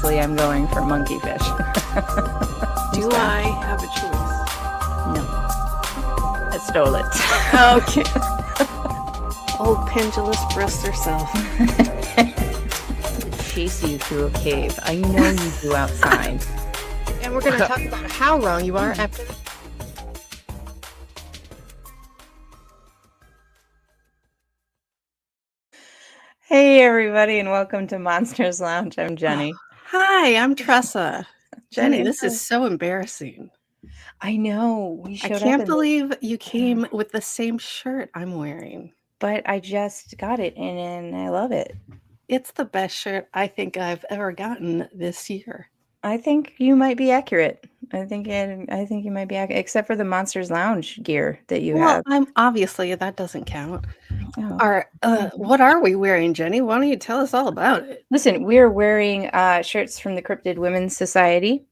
obviously I'm going for monkeyfish. Do I have a choice? No. I stole it. Okay. Old pendulous breast herself. Chase you through a cave. I know you do outside. And we're going to talk about how wrong you are after this. Hey everybody, and welcome to Monsters Lounge. I'm Jeni. Hi, I'm Tressa. Jeni, this is so embarrassing. I know. I can't believe you came with the same shirt I'm wearing. But I just got it and I love it. It's the best shirt I think I've ever gotten this year. I think you might be accurate. I think you might be accurate, except for the Monsters Lounge gear that you have. I'm obviously that doesn't count. Oh. What are we wearing, Jeni? Why don't you tell us all about it? Listen, we're wearing shirts from the Cryptid Women's Society.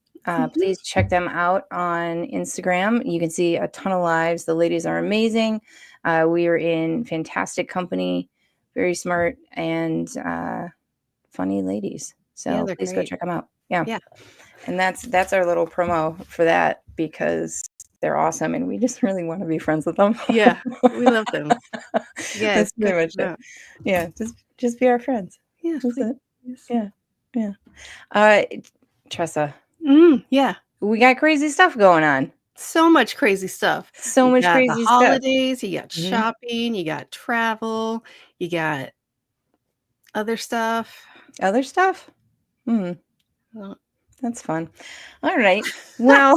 Please check them out on Instagram. You can see a ton of lives. The ladies are amazing. We are in fantastic company, very smart and funny ladies. So please go check them out. Yeah. And that's our little promo for that, because they're awesome and we just really want to be friends with them. Yeah, we love them. Yeah, that's pretty much it. Yeah, just be our friends. Yeah, that's it. Yes. Yeah. Tressa. Yeah. We got crazy stuff going on. So much crazy stuff. You got the holidays, you got shopping, you got travel, you got other stuff. Other stuff? Well, that's fun. All right. Well,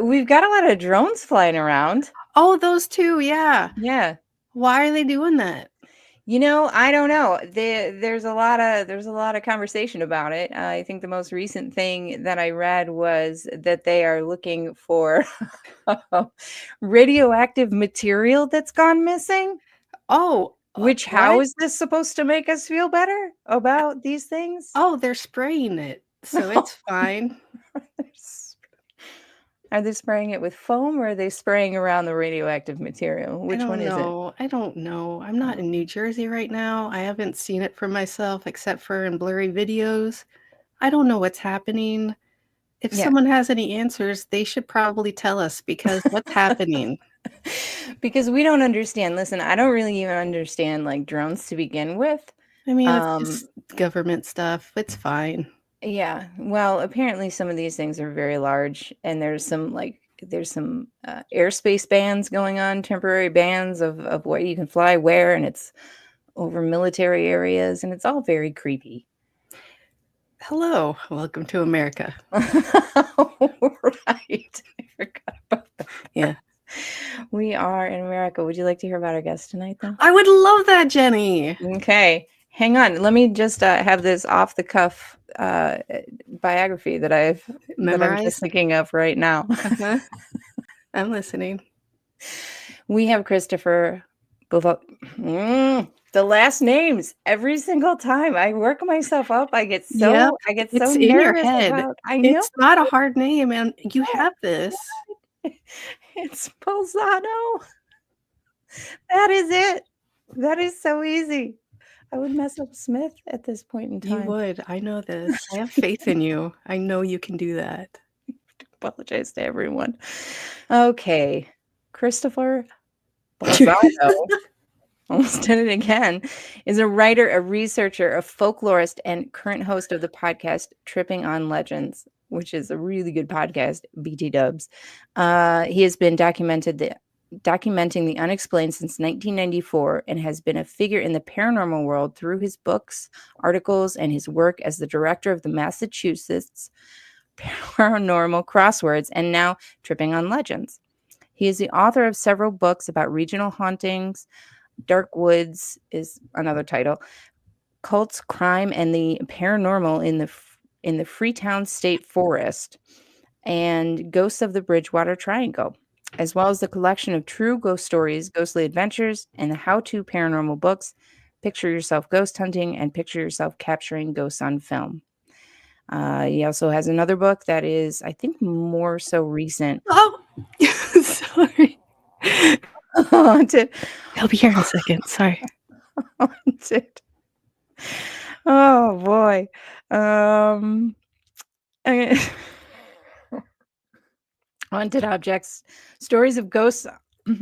we've got a lot of drones flying around. Oh, those two, yeah. Yeah. Why are they doing that? You know, I don't know. There's a lot of conversation about it. I think the most recent thing that I read was that they are looking for radioactive material that's gone missing. Oh, how is this supposed to make us feel better about these things? Oh, they're spraying it, so it's fine. Are they spraying it with foam, or are they spraying around the radioactive material? Which one is it? I don't know. I'm not in New Jersey right now. I haven't seen it for myself except for in blurry videos. I don't know what's happening. If someone has any answers, they should probably tell us, because what's happening? Because we don't understand. Listen, I don't really even understand like drones to begin with. I mean, it's just government stuff. It's fine. Yeah. Well, apparently some of these things are very large, and there's some airspace bans going on, temporary bans of what you can fly where, and it's over military areas, and it's all very creepy. Hello, welcome to America. Right. I forgot about that. Yeah. We are in America. Would you like to hear about our guest tonight, though? I would love that, Jeni. Okay. Hang on. Let me just have this off-the-cuff biography that I'm just thinking of right now. I'm listening. We have Christopher Balzano. The last names every single time I work myself up, I get so nervous in your head. I know it's not a hard name, and you have this. It's Balzano. That is it. That is so easy. I would mess up Smith at this point in time. You would. I know this. I have faith in you. I know you can do that. I apologize to everyone. Okay. Christopher Balzano, almost did it again, is a writer, a researcher, a folklorist, and current host of the podcast Tripping on Legends, which is a really good podcast, BT dubs. He has been documenting the unexplained since 1994 and has been a figure in the paranormal world through his books, articles, and his work as the director of the Massachusetts Paranormal Crosswords and now Tripping on Legends. He is the author of several books about regional hauntings. Dark Woods is another title. Cults, Crime, and the Paranormal in the Freetown State Forest, and Ghosts of the Bridgewater Triangle, as well as the collection of true ghost stories, ghostly adventures, and the how-to paranormal books, Picture Yourself Ghost Hunting and Picture Yourself Capturing Ghosts on Film. He also has another book that is, I think, more so recent. Oh, sorry. Haunted. I'll be here in a second. Sorry. Haunted Oh boy. Okay. Haunted objects, stories of ghosts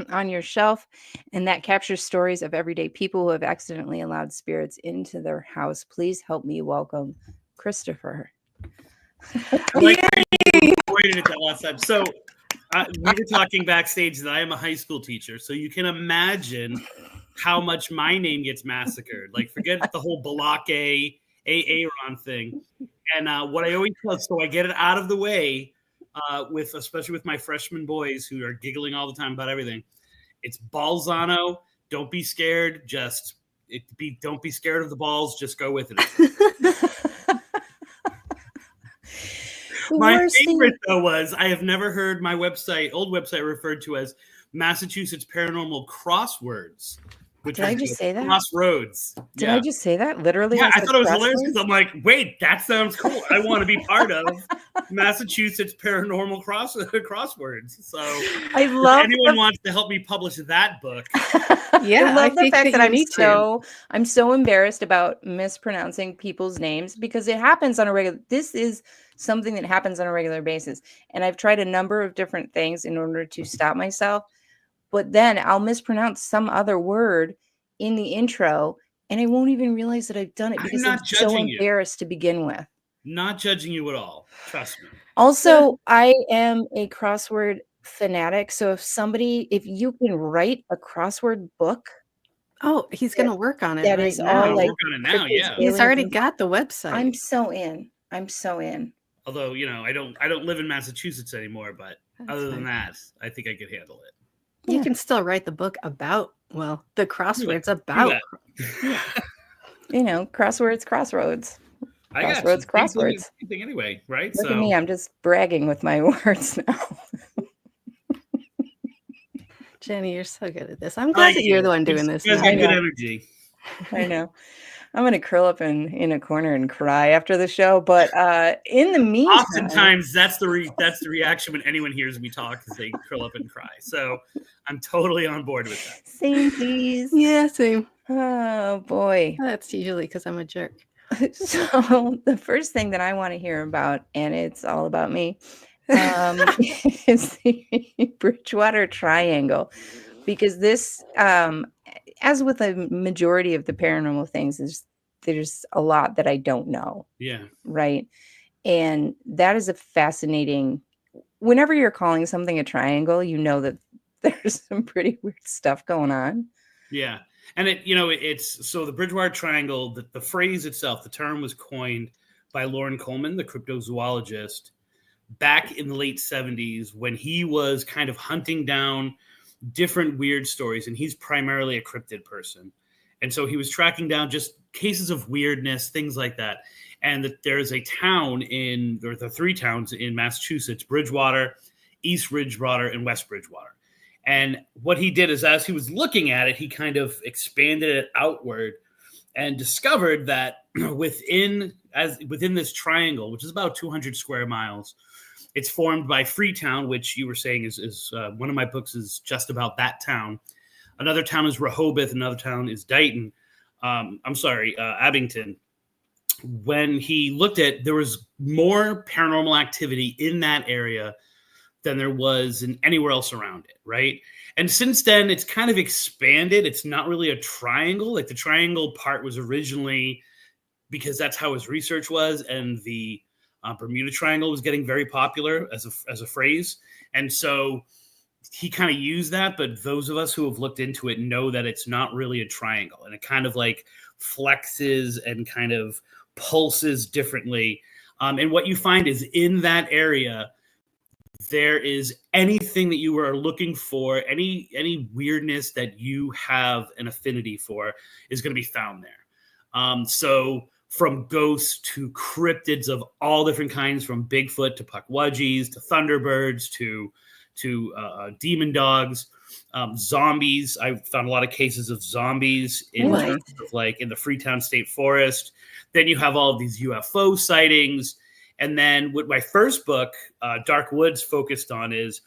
on your shelf, and that captures stories of everyday people who have accidentally allowed spirits into their house. Please help me welcome Christopher. I like how you avoided it that last time. So we were talking backstage that I am a high school teacher, so you can imagine how much my name gets massacred. Like, forget the whole Balake, Aaron thing. And what I always tell, so I get it out of the way, especially with my freshman boys who are giggling all the time about everything. It's Balzano. Don't be scared. Don't be scared of the balls. Just go with it. My favorite though was I have never heard my old website referred to as Massachusetts Paranormal Crosswords. Did I just say that? Crossroads. Did I just say that? Literally? Yeah, I thought it was hilarious because I'm like, wait, that sounds cool. I want to be part of Massachusetts Paranormal Crosswords. So I love if anyone wants to help me publish that book. Yeah, I love the fact that I'm so embarrassed about mispronouncing people's names because it happens on a regular. This is something that happens on a regular basis. And I've tried a number of different things in order to stop myself. But then I'll mispronounce some other word in the intro, and I won't even realize that I've done it because I'm so embarrassed to begin with. Not judging you at all. Trust me. Also, I am a crossword fanatic. So if you can write a crossword book. Oh, he's going to work on it that right is now. All like work on it now, yeah. He's already got the website. I'm so in. Although, I don't live in Massachusetts anymore, but other than that, I think I could handle it. You can still write the book about, the crosswords about. Crosswords, crossroads. Crossroads. Anyway, right? Look at me. I'm just bragging with my words now. Jeni, you're so good at this. I'm glad that you're the one doing this. You guys got good energy. I know. I'm going to curl up in a corner and cry after the show. But in the meantime, oftentimes that's the reaction when anyone hears me talk is they curl up and cry. So I'm totally on board with that. Same, please. Yeah, same. Oh boy, that's usually because I'm a jerk. So the first thing that I want to hear about, and it's all about me, is the Bridgewater Triangle, because this. As with a majority of the paranormal things, there's a lot that I don't know. Yeah. Right. And that is a fascinating. Whenever you're calling something a triangle, that there's some pretty weird stuff going on. Yeah. And it's so the Bridgewater Triangle, the phrase itself, the term was coined by Loren Coleman, the cryptozoologist, back in the late 70s when he was kind of hunting down different weird stories, and he's primarily a cryptid person, and so he was tracking down just cases of weirdness, things like that. And that there's a town the three towns in Massachusetts: Bridgewater, East Bridgewater, and West Bridgewater. And what he did is, as he was looking at it, he kind of expanded it outward and discovered that within this triangle, which is about 200 square miles, it's formed by Freetown, which you were saying is one of my books is just about that town. Another town is Rehoboth. Another town is Dighton. Abington. When he looked at, there was more paranormal activity in that area than there was in anywhere else around it, right? And since then, it's kind of expanded. It's not really a triangle. Like the triangle part was originally because that's how his research was, and the Bermuda Triangle was getting very popular as a phrase. And so he kind of used that, but those of us who have looked into it know that it's not really a triangle, and it kind of like flexes and kind of pulses differently. And what you find is in that area, there is anything that you are looking for, any weirdness that you have an affinity for is going to be found there. So from ghosts to cryptids of all different kinds, from Bigfoot to Puckwudgies to Thunderbirds to demon dogs, zombies. I've found a lot of cases of zombies in terms of like in the Freetown State Forest. Then you have all of these UFO sightings. And then what my first book, Dark Woods, focused on is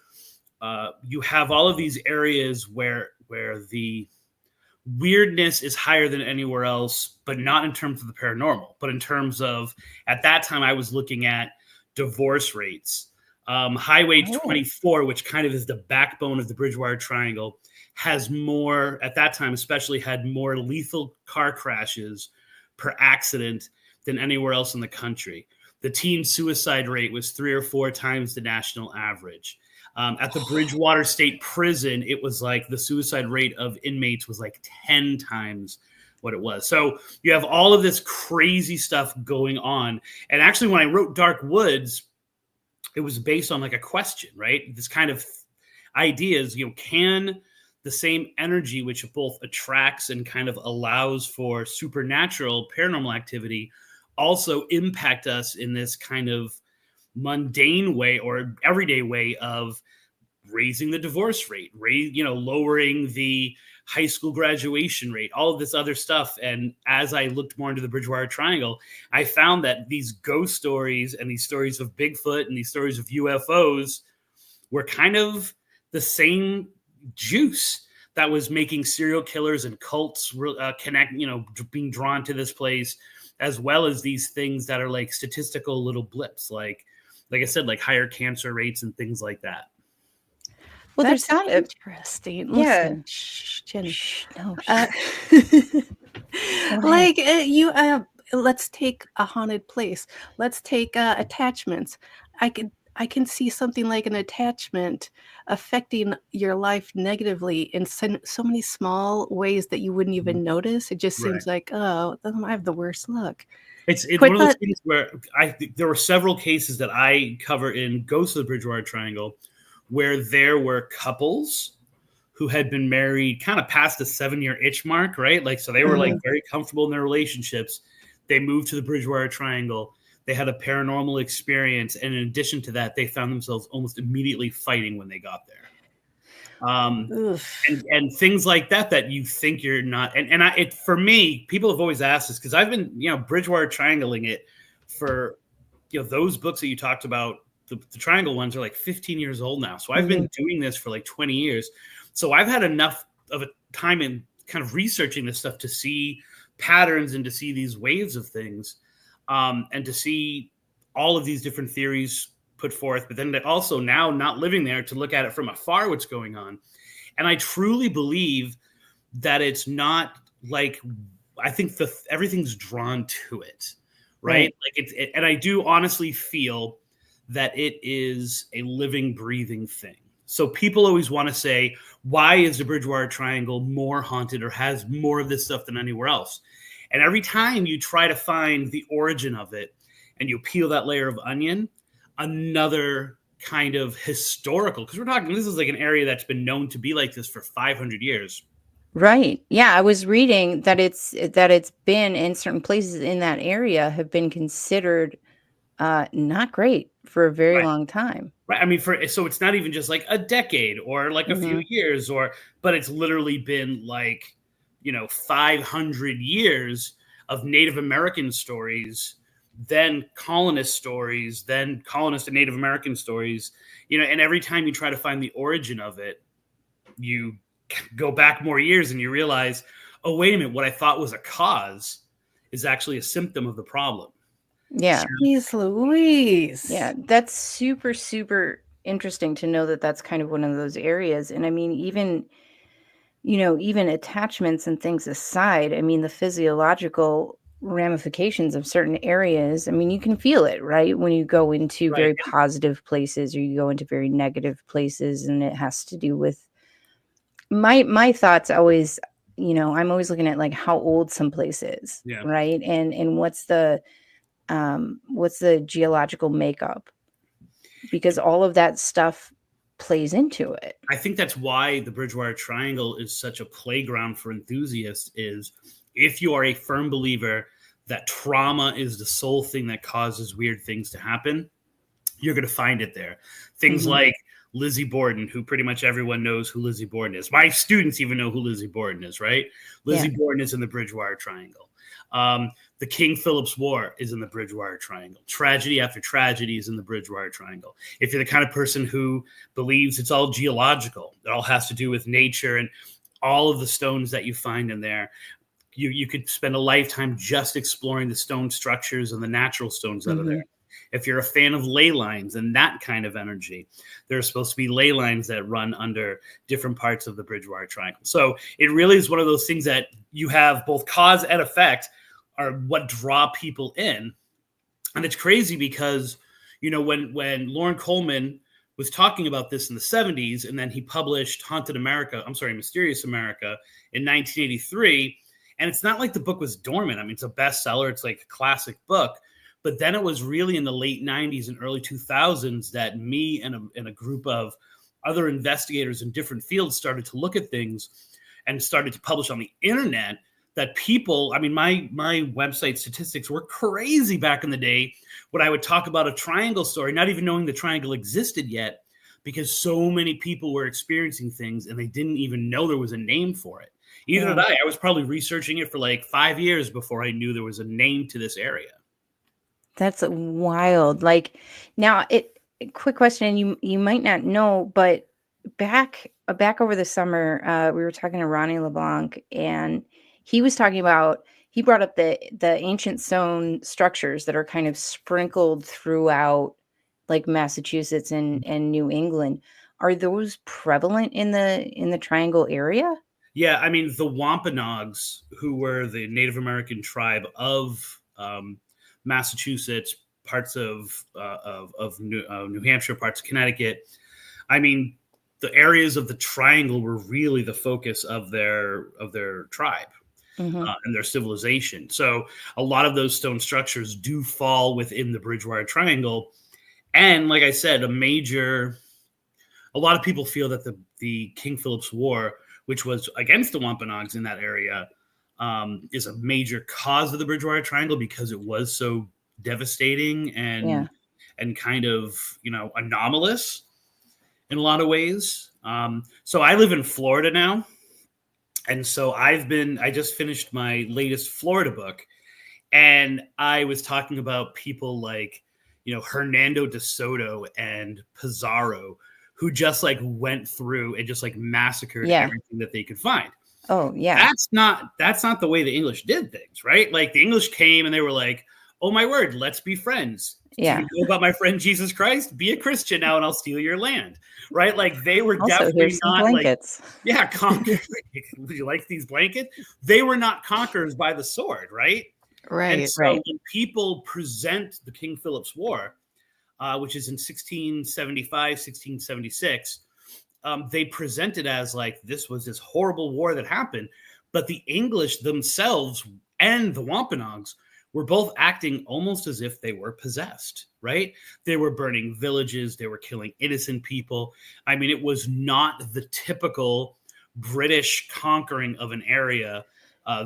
you have all of these areas where the weirdness is higher than anywhere else, but not in terms of the paranormal, but in terms of, at that time, I was looking at divorce rates. Highway 24, which kind of is the backbone of the Bridgewater Triangle, has more, at that time especially, had more lethal car crashes per accident than anywhere else in the country. The teen suicide rate was 3 or 4 times the national average. At the Bridgewater State Prison, it was like the suicide rate of inmates was like 10 times what it was. So you have all of this crazy stuff going on. And actually, when I wrote Dark Woods, it was based on like a question, right? This kind of ideas, can the same energy, which both attracts and kind of allows for supernatural paranormal activity, also impact us in this kind of mundane way or everyday way of raising the divorce rate, lowering the high school graduation rate, all of this other stuff. And as I looked more into the Bridgewater Triangle, I found that these ghost stories and these stories of Bigfoot and these stories of UFOs were kind of the same juice that was making serial killers and cults being drawn to this place, as well as these things that are like statistical little blips, like I said, like higher cancer rates and things like that. Well, that's interesting. Yeah. Listen, shh, Jeni. Shh, no, let's take a haunted place. Let's take attachments. I can see something like an attachment affecting your life negatively in so many small ways that you wouldn't even notice. It just seems like, oh, I have the worst luck. It's one of those things where there were several cases that I cover in Ghosts of the Bridgewater Triangle where there were couples who had been married kind of past the 7-year itch mark, right? Like, so they were like very comfortable in their relationships. They moved to the Bridgewater Triangle. They had a paranormal experience. And in addition to that, they found themselves almost immediately fighting when they got there. And things like that you think you're not. And for me, people have always asked this because I've been, Bridgewater Triangling it for, those books that you talked about. The Triangle ones are like 15 years old now. So I've been doing this for like 20 years. So I've had enough of a time in kind of researching this stuff to see patterns and to see these waves of things, and to see all of these different theories put forth, but then also now not living there to look at it from afar, what's going on. And I truly believe that it's not like, I think everything's drawn to it, right? Like and I do honestly feel that it is a living, breathing thing. So people always want to say, why is the Bridgewater Triangle more haunted or has more of this stuff than anywhere else? And every time you try to find the origin of it and you peel that layer of onion, another kind of historical, because this is like an area that's been known to be like this for 500 years. Right. Yeah. I was reading that it's been in certain places in that area have been considered not great for a very long time. Right. I mean, so it's not even just like a decade or like a few years, but it's literally been like, 500 years of Native American stories, then colonist stories, then colonist and Native American stories, and every time you try to find the origin of it, you go back more years and you realize, oh, wait a minute, what I thought was a cause is actually a symptom of the problem. Yeah. Jeez Louise. Yeah, that's super, super interesting to know that that's kind of one of those areas. And I mean, even attachments and things aside, I mean, the physiological ramifications of certain areas, I mean, you can feel it, right? When you go into very positive places or you go into very negative places, and it has to do with my thoughts always, I'm always looking at like how old some place is, right? And what's the geological makeup, because all of that stuff plays into it. I think that's why the Bridgewater Triangle is such a playground for enthusiasts, is if you are a firm believer that trauma is the sole thing that causes weird things to happen, you're going to find it there. Things like Lizzie Borden, who pretty much everyone knows who Lizzie Borden is. My students even know who Lizzie Borden is, right? Lizzie Borden is in the Bridgewater Triangle. The King Philip's War is in the Bridgewater Triangle. Tragedy after tragedy is in the Bridgewater Triangle. If you're the kind of person who believes it's all geological, it all has to do with nature, and all of the stones that you find in there. You could spend a lifetime just exploring the stone structures and the natural stones that are there. If you're a fan of ley lines and that kind of energy, there are supposed to be ley lines that run under different parts of the Bridgewater Triangle. So it really is one of those things that you have both cause and effect are what draw people in. And it's crazy because, you know, when Lauren Coleman was talking about this in the 70s, and then he published Mysterious America in 1983. And it's not like the book was dormant. I mean, it's a bestseller. It's like a classic book. But then it was really in the late 90s and early 2000s that me and a group of other investigators in different fields started to look at things and started to publish on the internet that people, I mean, my website statistics were crazy back in the day when I would talk about a triangle story, not even knowing the triangle existed yet, because so many people were experiencing things and they didn't even know there was a name for it. Either did I. I was probably researching it for like 5 years before I knew there was a name to this area. That's wild. Like, now, quick question, you might not know, but back over the summer, we were talking to Ronnie LeBlanc, and he was talking about, he brought up the ancient stone structures that are kind of sprinkled throughout, like Massachusetts and New England. Are those prevalent in the Triangle area? Yeah, I mean, the Wampanoags, who were the Native American tribe of Massachusetts, parts of New Hampshire, parts of Connecticut. I mean, the areas of the Triangle were really the focus of their tribe and their civilization. So a lot of those stone structures do fall within the Bridgewater Triangle. And like I said, a lot of people feel that the King Philip's War, which was against the Wampanoags in that area, is a major cause of the Bridgewater Triangle because it was so devastating and kind of, you know, anomalous in a lot of ways. So I live in Florida now. And so I just finished my latest Florida book, and I was talking about people like, you know, Hernando de Soto and Pizarro, who just like went through and just like massacred everything that they could find. Oh, yeah. That's not the way the English did things, right? Like the English came and they were like, oh my word, let's be friends. Yeah. Do you know about my friend Jesus Christ? Be a Christian now and I'll steal your land. Right? Like they were also, definitely not blankets. Like, would you like these blankets? They were not conquerors by the sword, right? Right. And so when people present the King Philip's War, which is in 1675, 1676, they present it as like this was this horrible war that happened. But the English themselves and the Wampanoags were both acting almost as if they were possessed, right? They were burning villages. They were killing innocent people. I mean, it was not the typical British conquering of an area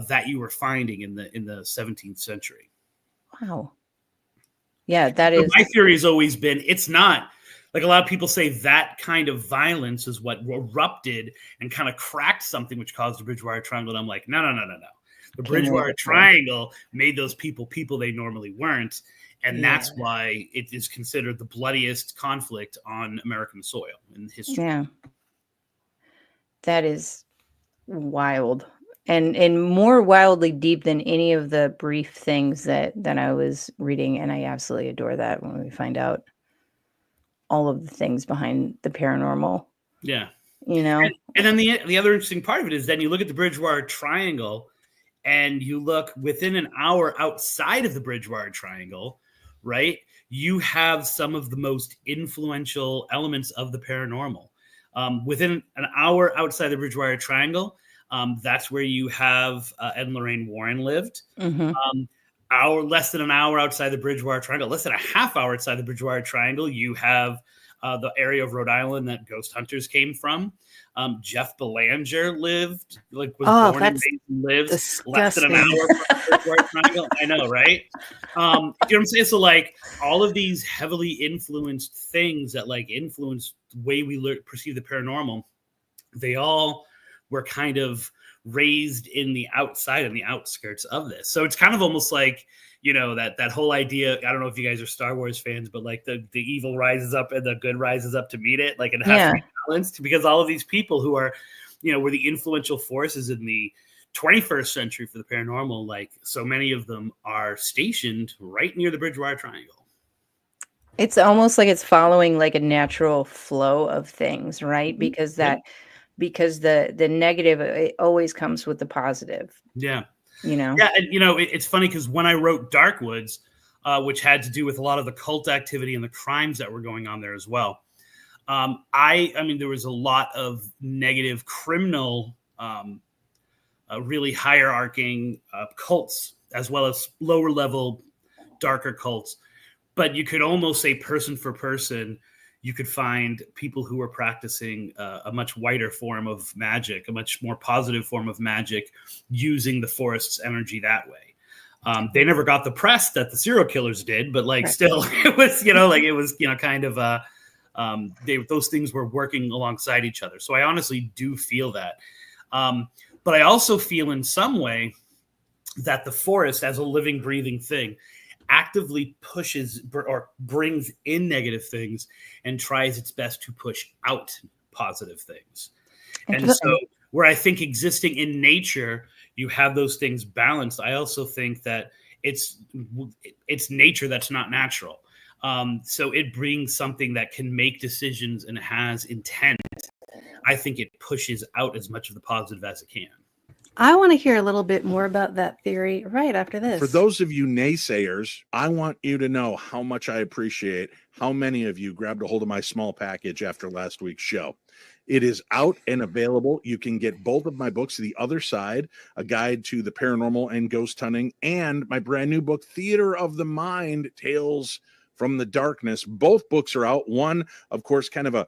that you were finding in the 17th century. Wow. Yeah, that is. My theory has always been it's not like a lot of people say that kind of violence is what erupted and kind of cracked something which caused the Bridgewater Triangle. And I'm like, no. The Bridgewater Triangle made those people they normally weren't. And that's why it is considered the bloodiest conflict on American soil in history. Yeah. That is wild. And more wildly deep than any of the brief things that I was reading. And I absolutely adore that when we find out all of the things behind the paranormal. Yeah. You know? And then the other interesting part of it is then you look at the Bridgewater Triangle and you look within an hour outside of the Bridgewater Triangle, right? You have some of the most influential elements of the paranormal. Within an hour outside the Bridgewater Triangle, that's where you have Ed and Lorraine Warren lived. Less than an hour outside the Bridgewater Triangle, less than a half hour outside the Bridgewater Triangle, you have the area of Rhode Island that ghost hunters came from. Jeff Belanger lived, born and raised and lives less than an hour from the Bridgewater Triangle. I know, right? You know what I'm saying? So like all of these heavily influenced things that like influence the way we perceive the paranormal, they all were kind of raised in the outside and the outskirts of this. So it's kind of almost like, you know, that whole idea. I don't know if you guys are Star Wars fans, but like the evil rises up and the good rises up to meet it. Like it has to be balanced because all of these people who are, were the influential forces in the 21st century for the paranormal, like so many of them are stationed right near the Bridgewater Triangle. It's almost like it's following like a natural flow of things, right? Because the negative, it always comes with the positive. Yeah. Yeah, and it's funny because when I wrote Darkwoods, which had to do with a lot of the cult activity and the crimes that were going on there as well. I mean, there was a lot of negative criminal, really hierarching cults, as well as lower level, darker cults. But you could almost say person for person, you could find people who were practicing a much wider form of magic, a much more positive form of magic, using the forest's energy that way. They never got the press that the serial killers did, but like still, it was kind of those things were working alongside each other. So I honestly do feel that, but I also feel in some way that the forest, as a living, breathing thing, actively pushes or brings in negative things and tries its best to push out positive things. And so where I think existing in nature, you have those things balanced, I also think that it's nature that's not natural. So it brings something that can make decisions and has intent. I think it pushes out as much of the positive as it can. I want to hear a little bit more about that theory right after this. For those of you naysayers, I want you to know how much I appreciate how many of you grabbed a hold of my small package after last week's show. It is out and available. You can get both of my books, The Other Side, A Guide to the Paranormal and Ghost Hunting, and my brand new book, Theater of the Mind, Tales from the Darkness. Both books are out. One, of course, kind of a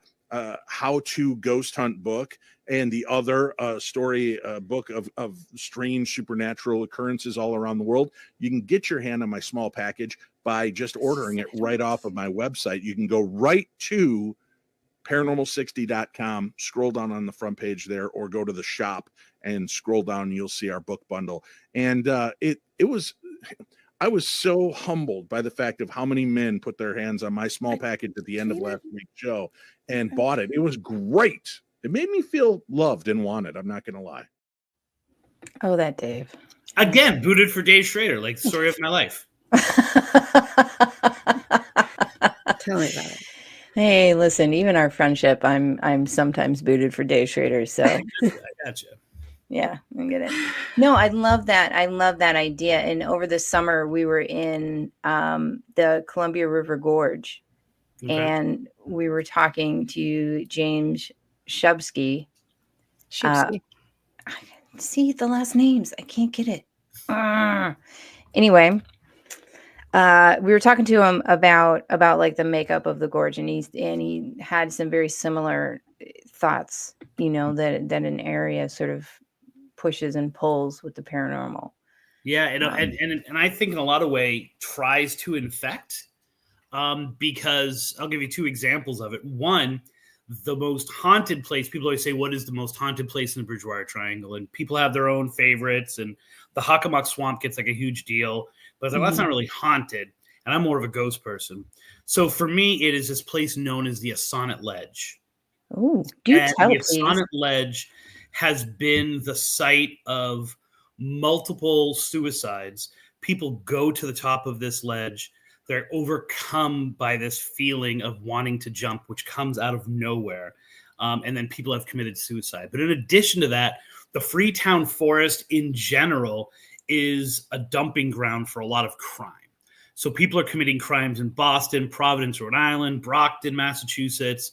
how-to ghost hunt book, and the other story book of strange supernatural occurrences all around the world. You can get your hand on my small package by just ordering it right off of my website. You can go right to paranormal60.com, scroll down on the front page there, or go to the shop and scroll down and you'll see our book bundle. And I was so humbled by the fact of how many men put their hands on my small package at the end of last week's show and bought it. It was great. It made me feel loved and wanted. I'm not going to lie. Oh, that Dave. Again, booted for Dave Schrader, like the story of my life. Tell me about it. Hey, listen, even our friendship, I'm sometimes booted for Dave Schrader. So I gotcha. Yeah, I get it. No, I love that. I love that idea. And over the summer, we were in the Columbia River Gorge, and we were talking to James Shubsky. See the last names. I can't get it. Anyway, we were talking to him about like the makeup of the gorge, and he had some very similar thoughts. That an area sort of pushes and pulls with the paranormal. Yeah, and I think in a lot of way tries to infect, because I'll give you two examples of it. One, the most haunted place. People always say, what is the most haunted place in the Bridgewater Triangle? And people have their own favorites, and the Hockomock Swamp gets like a huge deal. But that's not really haunted, and I'm more of a ghost person. So for me, it is this place known as the Assonet Ledge. Oh, do tell, the Assonet Ledge has been the site of multiple suicides. People go to the top of this ledge. They're overcome by this feeling of wanting to jump, which comes out of nowhere. And then people have committed suicide. But in addition to that, the Freetown Forest in general is a dumping ground for a lot of crime. So people are committing crimes in Boston, Providence, Rhode Island, Brockton, Massachusetts.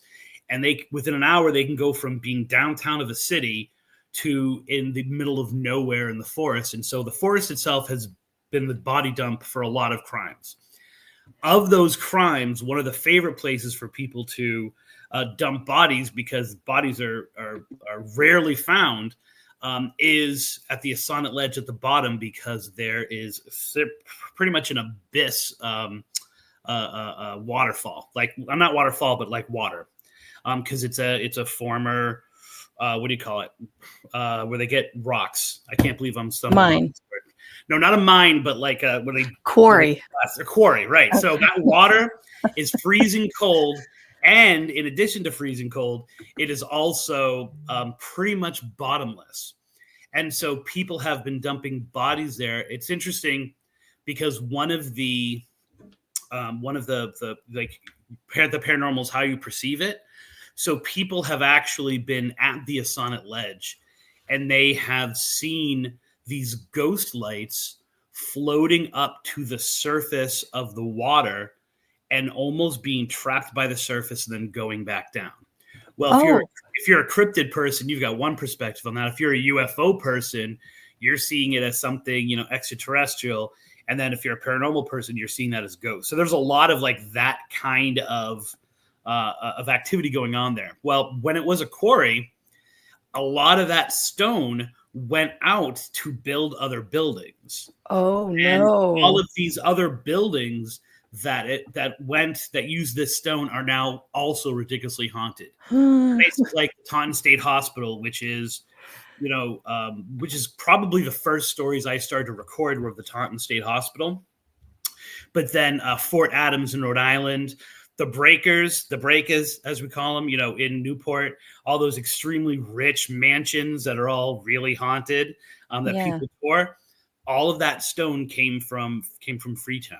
And within an hour, they can go from being downtown of a city to in the middle of nowhere in the forest. And so the forest itself has been the body dump for a lot of crimes. Of those crimes, one of the favorite places for people to dump bodies, because bodies are rarely found, is at the Assonet Ledge at the bottom, because there is pretty much an abyss waterfall. Like, I'm not waterfall, but like water. Because it's a former, what do you call it? Where they get rocks. I can't believe I'm stumbling. Mine. No, not a mine, but like quarry. A quarry, right? Okay. So that water is freezing cold, And in addition to freezing cold, it is also pretty much bottomless. And so people have been dumping bodies there. It's interesting because one of the paranormal is how you perceive it. So people have actually been at the Assonet Ledge, and they have seen these ghost lights floating up to the surface of the water and almost being trapped by the surface and then going back down. Well, if you're a cryptid person, you've got one perspective on that. If you're a UFO person, you're seeing it as something, extraterrestrial. And then if you're a paranormal person, you're seeing that as ghosts. So there's a lot of like that kind of activity going on there. Well, when it was a quarry, a lot of that stone went out to build other buildings. Oh no! And all of these other buildings that use this stone are now also ridiculously haunted. Basically, like Taunton State Hospital, which is probably the first stories I started to record were of the Taunton State Hospital. But then Fort Adams in Rhode Island, the Breakers, as we call them, in Newport, all those extremely rich mansions that are all really haunted that people tour. All of that stone came from Freetown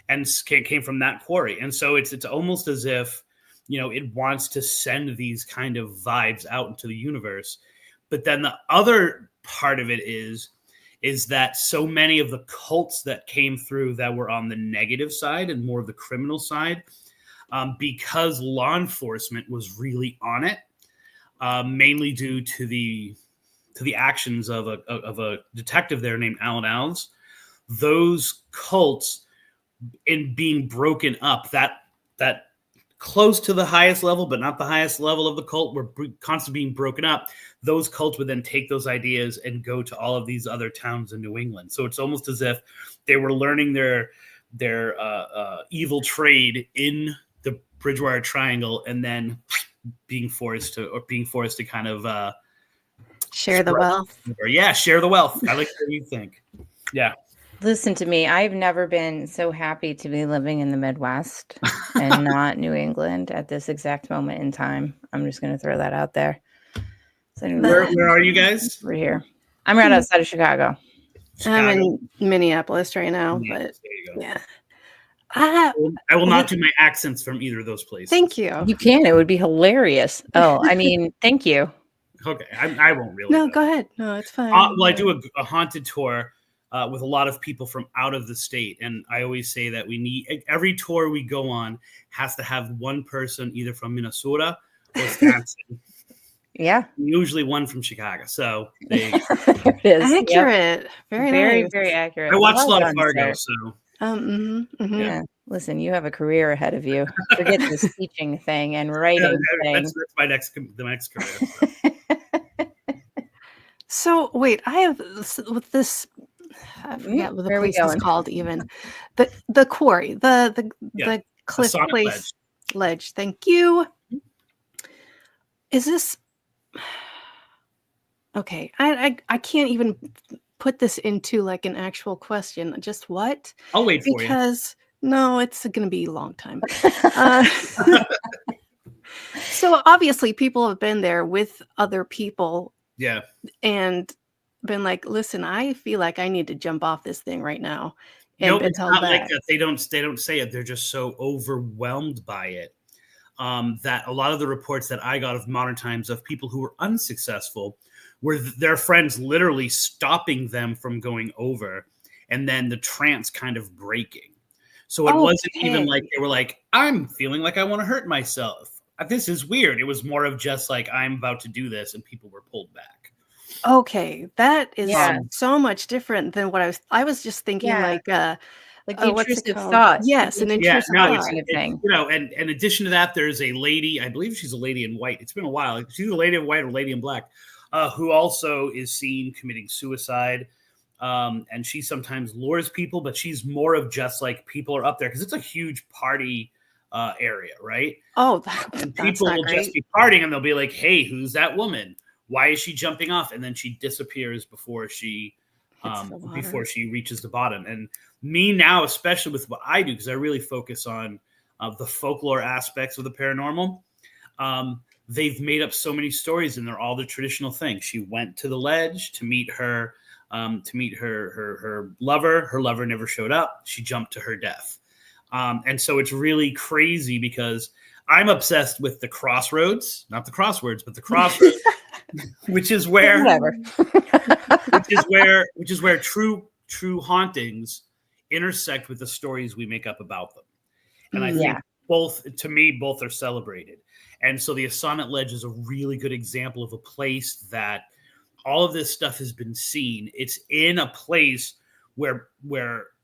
and came from that quarry. And so it's almost as if, it wants to send these kind of vibes out into the universe. But then the other part of it is that so many of the cults that came through that were on the negative side and more of the criminal side, because law enforcement was really on it, mainly due to the actions of a detective there named Alan Alves. Those cults, in being broken up, that close to the highest level, but not the highest level of the cult, were constantly being broken up. Those cults would then take those ideas and go to all of these other towns in New England. So it's almost as if they were learning their evil trade in the Bridgewater Triangle, and then being forced to kind of share the wealth. Yeah, share the wealth. I like what you think. Yeah. Listen to me. I've never been so happy to be living in the Midwest and not New England at this exact moment in time. I'm just going to throw that out there. So where are you guys? We're here. I'm right outside of Chicago. I'm in Minneapolis right now, but yeah. I will not do my accents from either of those places. Thank you. You can. It would be hilarious. Oh, I mean, thank you. Okay, I won't really. No, go ahead. No, it's fine. Well, I do a haunted tour with a lot of people from out of the state, and I always say that we need every tour we go on has to have one person either from Minnesota or Wisconsin. Yeah, usually one from Chicago. So there it is. Accurate. Yep. Very very accurate. I watched a lot of Fargo, so. Yeah. Listen, you have a career ahead of you. Forget this teaching thing and writing thing. That's the next career. So wait, I have with this. I forget what the place is called. Even the quarry, the cliff place ledge. Thank you. Is this okay? I can't even put this into like an actual question. Just what? I'll wait for you. Because no, it's going to be a long time. So obviously people have been there with other people. Yeah. And been like, listen, I feel like I need to jump off this thing right now. And it's not like that. They don't say it. They're just so overwhelmed by it. That a lot of the reports that I got of modern times of people who were unsuccessful were their friends literally stopping them from going over, and then the trance kind of breaking. So it wasn't even like they were like, I'm feeling like I want to hurt myself. This is weird. It was more of just like, I'm about to do this, and people were pulled back. Okay, that is so much different than what I was just thinking like the intrusive thought. Yes, an intrusive thought. And in addition to that, there's a lady, I believe she's a lady in white. It's been a while. She's a lady in white or lady in black, who also is seen committing suicide. And she sometimes lures people, but she's more of just like people are up there because it's a huge party area, right? Oh, and people will just be partying and they'll be like, hey, who's that woman? Why is she jumping off? And then she disappears before she reaches the bottom. And me now, especially with what I do, because I really focus on the folklore aspects of the paranormal. They've made up so many stories, and they're all the traditional things. She went to the ledge to meet her lover. Her lover never showed up. She jumped to her death. And so it's really crazy because I'm obsessed with the crossroads, not the crosswords, but the crossroads, which is where true hauntings intersect with the stories we make up about them. And I think both are celebrated. And so the Assonet Ledge is a really good example of a place that all of this stuff has been seen. It's in a place where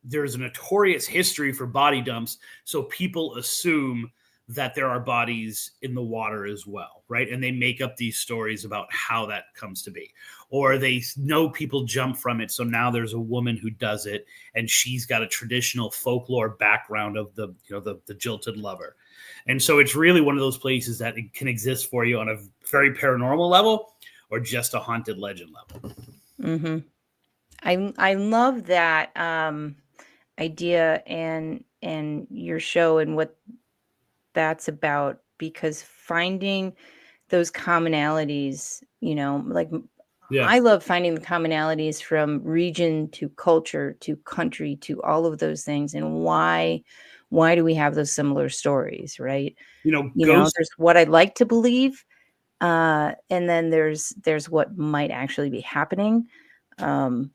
there's a notorious history for body dumps. So people assume that there are bodies in the water as well, right? And they make up these stories about how that comes to be. Or they know people jump from it. So now there's a woman who does it, and she's got a traditional folklore background of the jilted lover. And so it's really one of those places that it can exist for you on a very paranormal level or just a haunted legend level. Mm-hmm. I love that idea and your show and what that's about, because finding those commonalities, I love finding the commonalities from region to culture to country to all of those things, and why do we have those similar stories, right? There's what I'd like to believe, and then there's what might actually be happening. I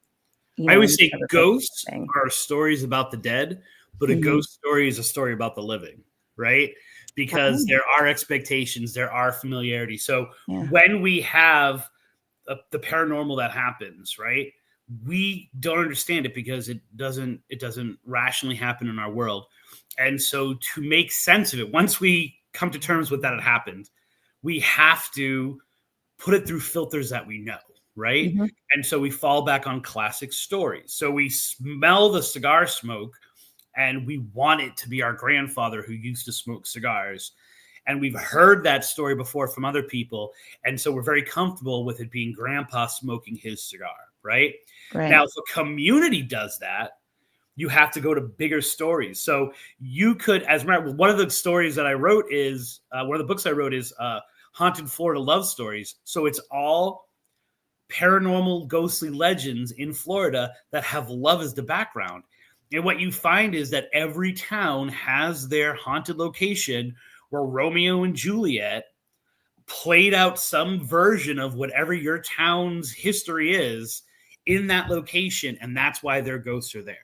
always say ghosts are stories about the dead, but a ghost story is a story about the living, right? Because there are expectations, there are familiarity. So when we have the paranormal that happens, right, we don't understand it because it doesn't rationally happen in our world. And so to make sense of it, once we come to terms with that it happened, we have to put it through filters that we know, right? Mm-hmm. And so we fall back on classic stories. So we smell the cigar smoke and we want it to be our grandfather who used to smoke cigars. And we've heard that story before from other people. And so we're very comfortable with it being grandpa smoking his cigar, right? Now, if a community does that, you have to go to bigger stories. So you could, as one of the stories that I wrote is, one of the books I wrote is Haunted Florida Love Stories. So it's all paranormal ghostly legends in Florida that have love as the background. And what you find is that every town has their haunted location where Romeo and Juliet played out some version of whatever your town's history is in that location. And that's why their ghosts are there.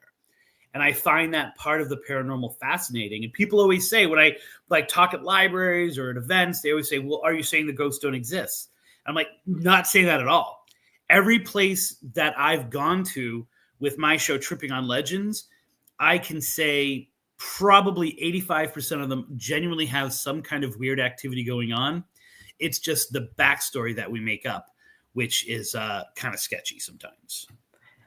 And I find that part of the paranormal fascinating. And people always say, when I talk at libraries or at events, they always say, well, are you saying the ghosts don't exist? I'm like, not saying that at all. Every place that I've gone to with my show, Tripping on Legends, I can say probably 85% of them genuinely have some kind of weird activity going on. It's just the backstory that we make up, which is kind of sketchy sometimes.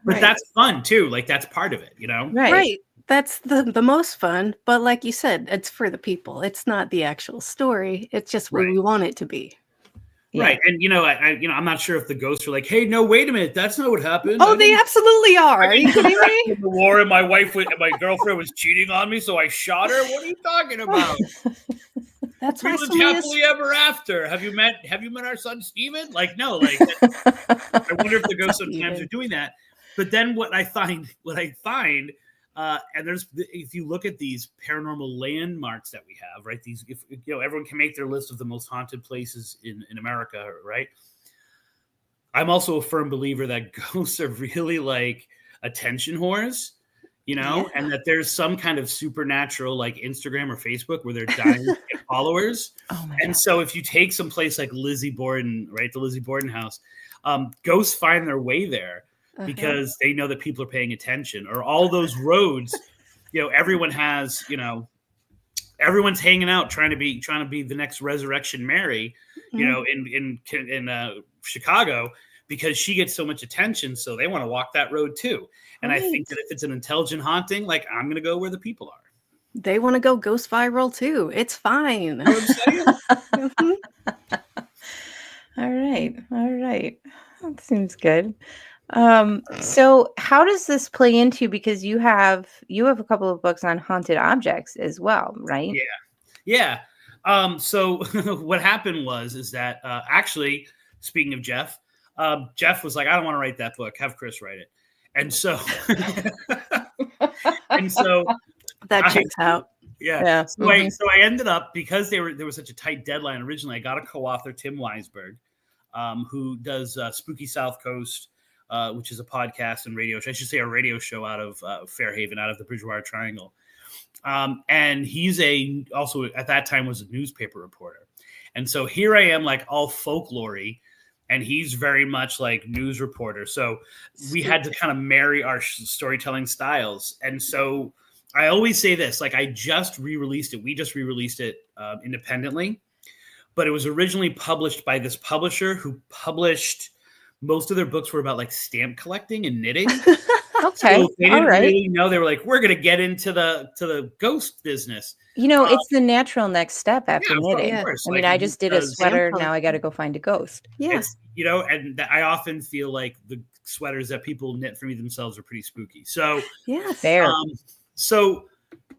But that's fun too. Like, that's part of it, Right. That's the most fun. But like you said, it's for the people. It's not the actual story. It's just what we want it to be. Right. And, I'm not sure if the ghosts are like, hey, no, wait a minute. That's not what happened. Oh, they absolutely are. Are you kidding me? In the war, and my girlfriend was cheating on me, so I shot her. What are you talking about? That's we why lived happily ever after. Have you met our son, Steven? Like, no, like, I wonder if the ghosts sometimes are doing that. But then what I find, and if you look at these paranormal landmarks that we have, right? These, everyone can make their list of the most haunted places in America, right? I'm also a firm believer that ghosts are really like attention whores, and that there's some kind of supernatural, like Instagram or Facebook, where they're dying to get followers. And so if you take some place like Lizzie Borden, right, the Lizzie Borden house, ghosts find their way there. Because they know that people are paying attention, or all those roads, everyone has, everyone's hanging out trying to be the next Resurrection Mary, in Chicago, because she gets so much attention. So they want to walk that road too. And I think that if it's an intelligent haunting, like, I'm going to go where the people are. They want to go ghost viral too. It's fine. All right. That seems good. So how does this play into, because you have a couple of books on haunted objects as well, right? Yeah. So what happened is that actually, speaking of Jeff, Jeff was like, I don't want to write that book. Have Chris write it. And so, that checks out. Yeah. So I ended up, because there was such a tight deadline originally, I got a co-author, Tim Weisberg, who does Spooky South Coast, which is a podcast and radio show. I should say a radio show out of Fairhaven, out of the Bridgewater Triangle. And he's also at that time was a newspaper reporter. And so here I am, like all folklory, and he's very much like news reporter. So we had to kind of marry our storytelling styles. And so I always say this, like I just re-released it. We just re-released it independently, but it was originally published by this publisher who published most of their books were about like stamp collecting and knitting. Okay. So they didn't really know. They were like, we're going to get into the ghost business. It's the natural next step after knitting. I mean, I just did a sweater. Now I got to go find a ghost. Yes. And I often feel like the sweaters that people knit for me themselves are pretty spooky. So yes, fair. So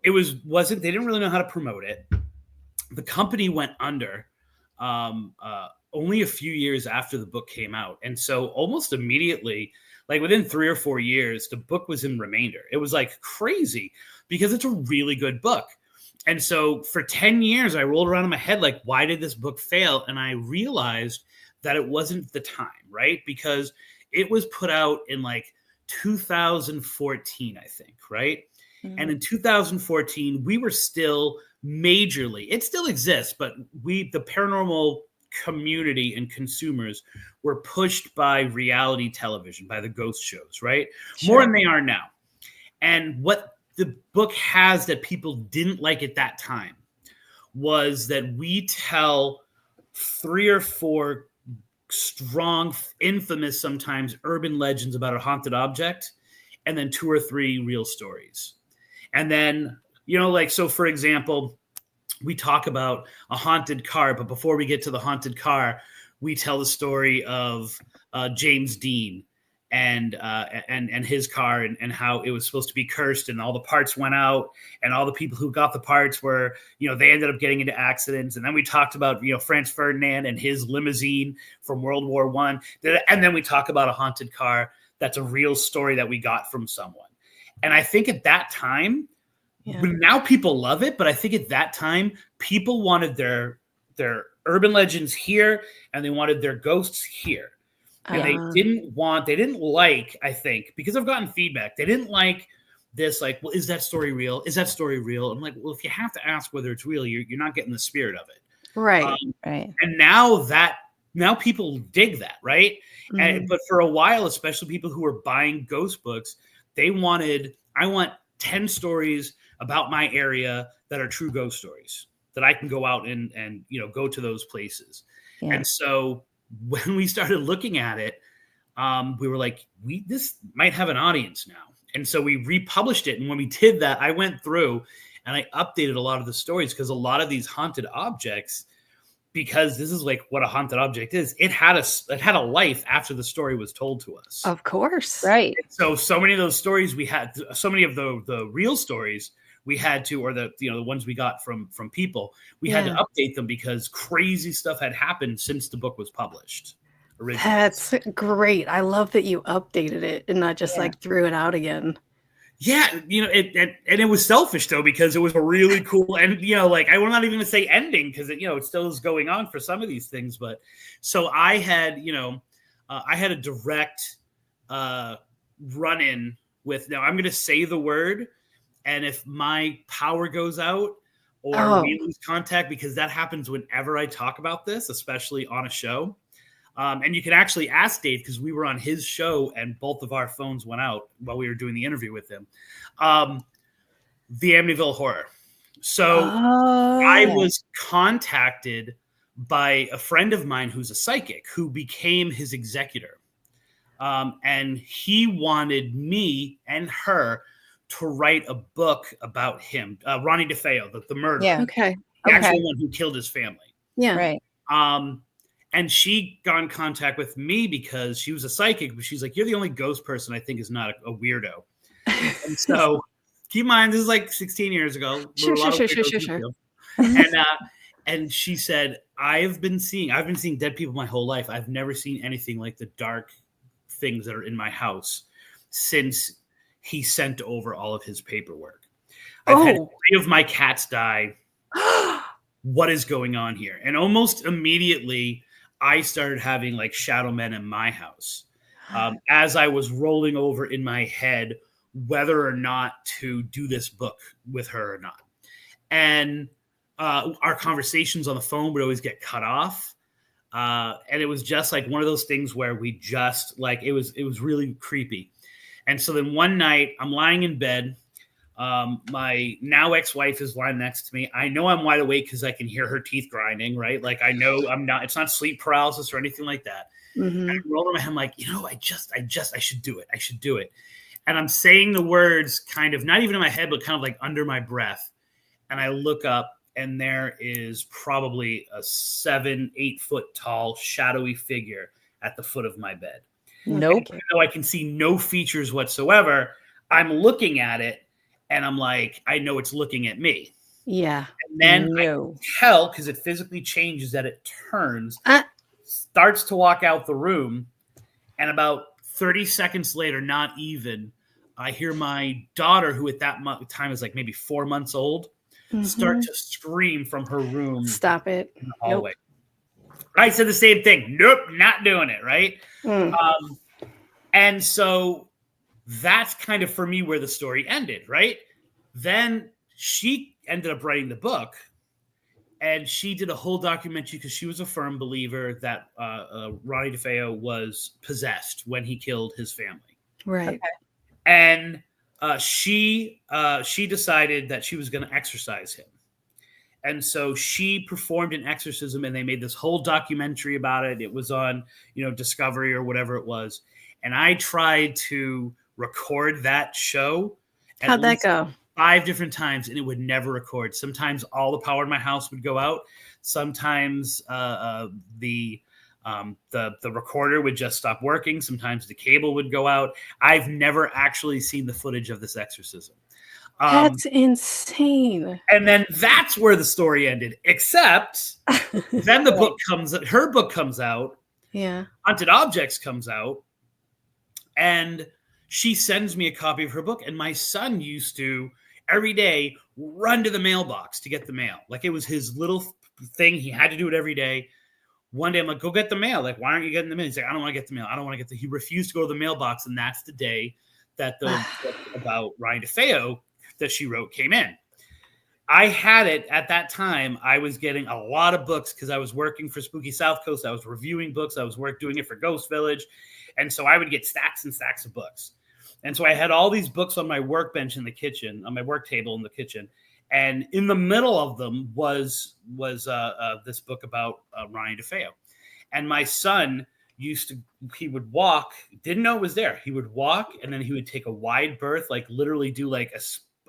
it wasn't, they didn't really know how to promote it. The company went under only a few years after the book came out. And so almost immediately, like within 3 or 4 years, the book was in remainder. It was like crazy because it's a really good book. And so for 10 years, I rolled around in my head, like, why did this book fail? And I realized that it wasn't the time, right? Because it was put out in like 2014, I think, right? Mm-hmm. And in 2014, we were still majorly, it still exists, but the paranormal community and consumers were pushed by reality television, by the ghost shows, right? Sure. More than they are now. And what the book has that people didn't like at that time was that we tell 3 or 4 strong, infamous, sometimes urban legends about a haunted object, and then 2 or 3 real stories. And then, so for example, we talk about a haunted car, but before we get to the haunted car, we tell the story of James Dean and his car and how it was supposed to be cursed and all the parts went out and all the people who got the parts were, they ended up getting into accidents. And then we talked about, Franz Ferdinand and his limousine from World War I. And then we talk about a haunted car that's a real story that we got from someone. And I think at that time, now people love it, but I think at that time, people wanted their urban legends here and they wanted their ghosts here. And they didn't like, I think, because I've gotten feedback, they didn't like this, like, well, is that story real? Is that story real? I'm like, well, if you have to ask whether it's real, you're not getting the spirit of it. Right. Right. And now people dig that, right? Mm-hmm. But for a while, especially people who were buying ghost books, I want 10 stories about my area that are true ghost stories that I can go out and go to those places. Yeah. And so when we started looking at it, we were like, this might have an audience now. And so we republished it. And when we did that, I went through and I updated a lot of the stories because a lot of these haunted objects, because this is like what a haunted object is, it had a life after the story was told to us. Of course. Right. So many of those stories so many of the real stories we had to, or the ones we got from people, we had to update them because crazy stuff had happened since the book was published originally. That's great. I love that you updated it and not just like threw it out again. Yeah, it was selfish though, because it was a really cool, and like I will not even say ending because it still is going on for some of these things. But so I had I had a direct run-in with, now I'm going to say the word, and if my power goes out or we lose contact, because that happens whenever I talk about this, especially on a show. And you can actually ask Dave, because we were on his show and both of our phones went out while we were doing the interview with him. The Amityville Horror. So I was contacted by a friend of mine who's a psychic who became his executor. And he wanted me and her to write a book about him, Ronnie DeFeo, the murderer. Yeah. Okay. The actual one who killed his family. Yeah. Right. And she got in contact with me because she was a psychic, but she's like, you're the only ghost person I think is not a weirdo. And so keep in mind, this is like 16 years ago. Sure. And she said, I've been seeing dead people my whole life. I've never seen anything like the dark things that are in my house since he sent over all of his paperwork. I've had 3 of my cats die. What is going on here? And almost immediately, I started having like shadow men in my house as I was rolling over in my head whether or not to do this book with her or not. And our conversations on the phone would always get cut off. And it was just like one of those things where we just like, it was really creepy. And so then one night I'm lying in bed. My now ex-wife is lying next to me. I know I'm wide awake because I can hear her teeth grinding, right? Like I know it's not sleep paralysis or anything like that. And I roll in my head, I'm like, I should do it. I should do it. And I'm saying the words kind of not even in my head, but kind of like under my breath. And I look up and there is probably a 7-8 foot tall shadowy figure at the foot of my bed. Nope. Even though I can see no features whatsoever, I'm looking at it and I'm like, I know it's looking at me. Yeah. And then I can tell, because it physically changes, that it turns, starts to walk out the room. And about 30 seconds later, not even, I hear my daughter, who at that time is like maybe 4 months old, start to scream from her room. Stop it. In the hallway. Nope. I said the same thing. Nope, not doing it, right? And so that's kind of for me where the story ended, right? Then she ended up writing the book, and she did a whole documentary because she was a firm believer that Ronnie DeFeo was possessed when he killed his family. Right. Okay. And she decided that she was going to exorcise him. And so she performed an exorcism, and they made this whole documentary about it. It was on, Discovery or whatever it was. And I tried to record that show. How'd that go? 5 different times, and it would never record. Sometimes all the power in my house would go out. Sometimes the recorder would just stop working. Sometimes the cable would go out. I've never actually seen the footage of this exorcism. That's insane. And then that's where the story ended. Except then her book comes out. Yeah. Haunted Objects comes out, and she sends me a copy of her book. And my son used to every day run to the mailbox to get the mail. Like it was his little thing. He had to do it every day. One day I'm like, go get the mail. Like, why aren't you getting the mail? He's like, I don't want to get the mail. I don't want to get he refused to go to the mailbox. And that's the day that the book about Ryan DeFeo that she wrote came in. I had it at that time. I was getting a lot of books because I was working for Spooky South Coast. I was reviewing books. I was doing it for Ghost Village. And so I would get stacks and stacks of books. And so I had all these books on my workbench in the kitchen, on my work table in the kitchen. And in the middle of them was this book about Ronnie DeFeo. And my son he would walk, didn't know it was there. He would walk, and then he would take a wide berth, like literally do like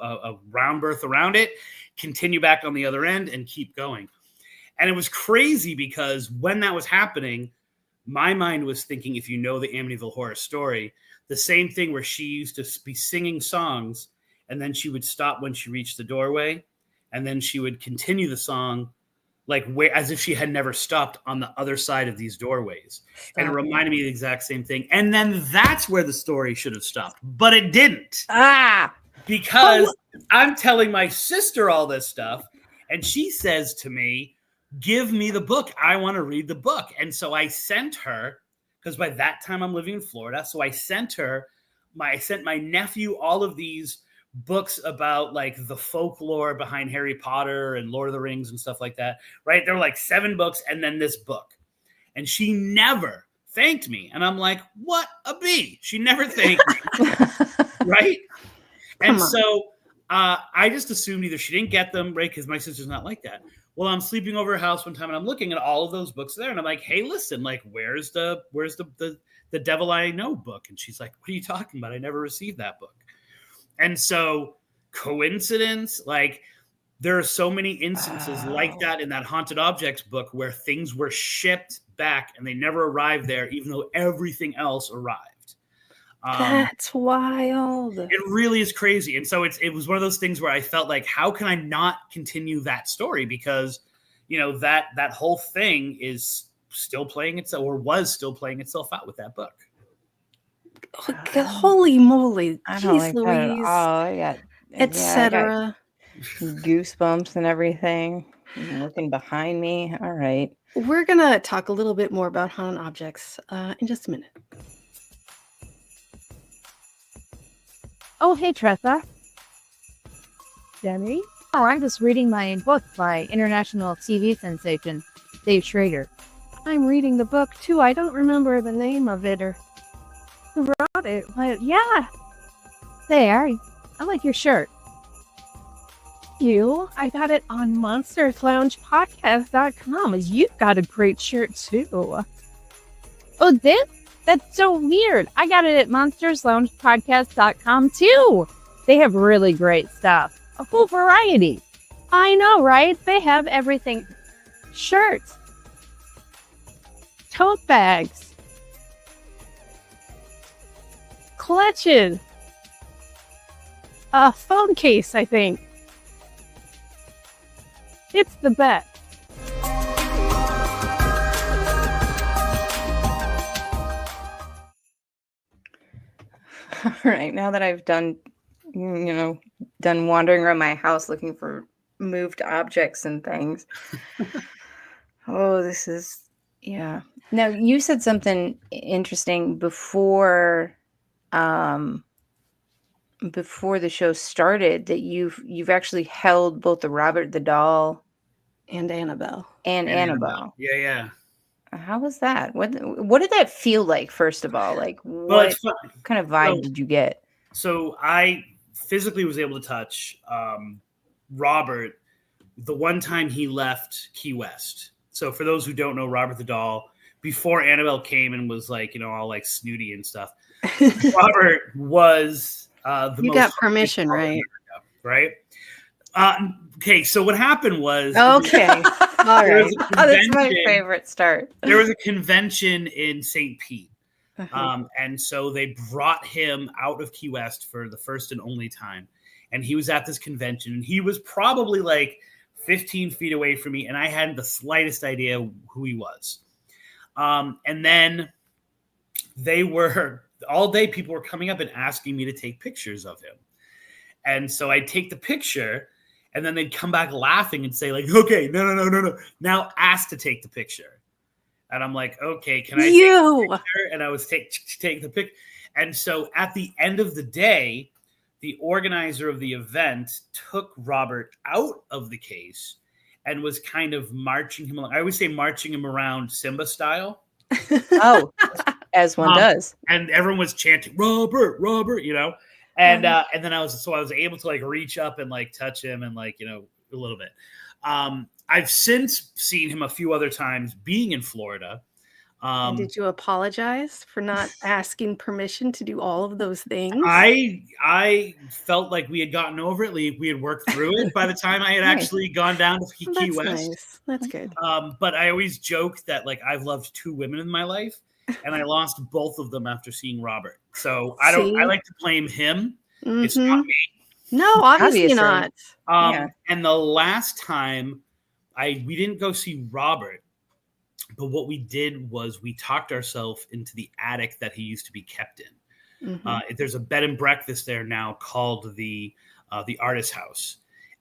a round berth around it, continue back on the other end, and keep going. And it was crazy because when that was happening, my mind was thinking, if you know the Amityville Horror story, the same thing where she used to be singing songs, and then she would stop when she reached the doorway, and then she would continue the song as if she had never stopped on the other side of these doorways. And it reminded me of the exact same thing. And then that's where the story should have stopped, but it didn't. Because I'm telling my sister all this stuff, and she says to me, give me the book. I want to read the book. And so I sent her, because by that time I'm living in Florida. So I sent my nephew all of these books about like the folklore behind Harry Potter and Lord of the Rings and stuff like that. Right. There were like 7 books and then this book. And she never thanked me. And I'm like, what a bee. She never thanked me. Right. And so I just assumed either she didn't get them, right? Because my sister's not like that. Well, I'm sleeping over her house one time and I'm looking at all of those books there. And I'm like, hey, listen, like, where's the Devil I Know book? And she's like, what are you talking about? I never received that book. And so coincidence, like there are so many instances like that in that Haunted Objects book where things were shipped back and they never arrived there, even though everything else arrived. That's wild. It really is crazy. And so it was one of those things where I felt like, how can I not continue that story? Because, that whole thing is still playing itself, or was still playing itself out with that book. Holy moly. I don't Jeez like that at Louise. all. I got Etc. goosebumps and everything. I'm looking behind me. All right. We're going to talk a little bit more about haunted objects in just a minute. Oh, hey, Tressa. Jeni? Oh, I'm just reading my book by international TV sensation, Dave Schrader. I'm reading the book, too. I don't remember the name of it or who wrote it, but yeah. There. I like your shirt. You? I got it on monstersloungepodcast.com. You've got a great shirt, too. Oh, this? That's so weird. I got it at monstersloungepodcast.com, too. They have really great stuff. A full variety. I know, right? They have everything. Shirts. Tote bags. Clutches. A phone case, I think. It's the best. All right. Now that I've done wandering around my house looking for moved objects and things. Oh, this is, yeah. Now, you said something interesting before the show started, that you've actually held both the Robert the doll and Annabelle. Annabelle. Yeah. How was that? What did that feel like, first of all? Like, what kind of vibe did you get? So I physically was able to touch Robert the one time he left Key West. So for those who don't know, Robert the doll, before Annabelle came and was like, all like snooty and stuff, Robert was you got permission, right? Right? Okay, so what happened was... Okay, all right. That's my favorite start. There was a convention in St. Pete. And so they brought him out of Key West for the first and only time. And he was at this convention. And he was probably like 15 feet away from me. And I hadn't the slightest idea who he was. And then all day people were coming up and asking me to take pictures of him. And so I'd take the picture. And then they'd come back laughing and say, like, okay, no. Now ask to take the picture. And I'm like, okay, can I take the picture? And I was take the pic. And so at the end of the day, the organizer of the event took Robert out of the case and was kind of marching him along. I always say marching him around Simba style. Oh, as one does. And everyone was chanting, Robert, And then I was able to like reach up and like touch him and like, a little bit. I've since seen him a few other times being in Florida. Did you apologize for not asking permission to do all of those things? I felt like we had gotten over it. We had worked through it by the time I had actually gone down to Key West. Nice. That's good. But I always joke that like I've loved two women in my life, and I lost both of them after seeing Robert. So I like to blame him. Mm-hmm. It's not me. No, obviously not. And the last time we didn't go see Robert, but what we did was we talked ourselves into the attic that he used to be kept in. Mm-hmm. There's a bed and breakfast there now called the Artist House.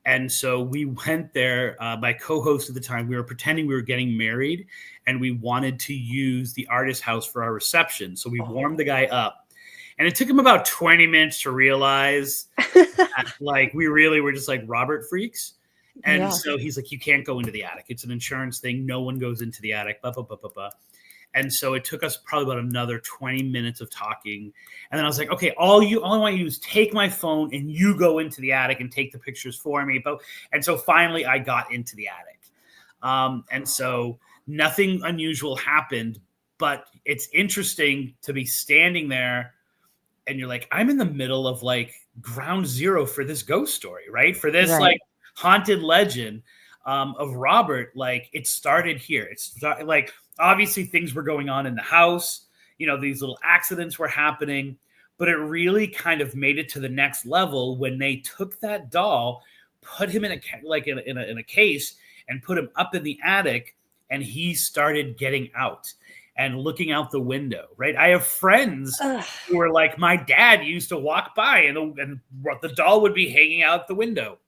And so we went there. My co-host at the time, we were pretending we were getting married, and we wanted to use the Artist House for our reception. So we warmed the guy up, and it took him about 20 minutes to realize that, like, we really were just like Robert freaks. And so he's like, you can't go into the attic. It's an insurance thing. No one goes into the attic. Blah, blah, blah, blah, blah. And so it took us probably about another 20 minutes of talking. And then I was like, okay, all I want you to do is take my phone and you go into the attic and take the pictures for me. And so finally I got into the attic. And so nothing unusual happened, but it's interesting to be standing there and you're like, I'm in the middle of like ground zero for this ghost story, right? For this like haunted legend of Robert. Like it started here. It's like, obviously things were going on in the house, these little accidents were happening, But it really kind of made it to the next level when they took that doll, put him in a case, and put him up in the attic, and he started getting out and looking out the window, right? I have friends who were like, my dad used to walk by and the doll would be hanging out the window.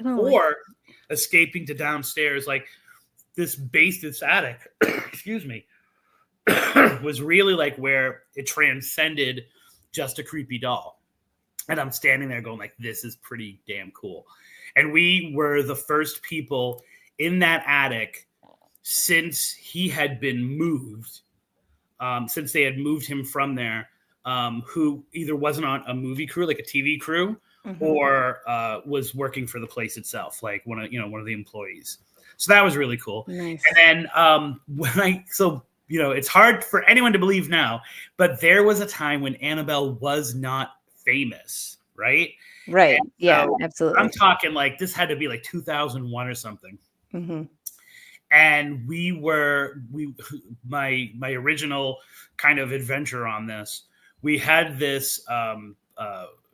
Or escaping to downstairs. Like this attic, excuse me, was really like where it transcended just a creepy doll. And I'm standing there going like, this is pretty damn cool. And we were the first people in that attic since he had been moved, since they had moved him from there, who either wasn't on a movie crew, like a TV crew, or was working for the place itself, like one of the employees. So that was really cool. Nice. And then it's hard for anyone to believe now, but there was a time when Annabelle was not famous, right? Right. And yeah, so absolutely. I'm talking like this had to be like 2001 or something. And my original kind of adventure on this, we had this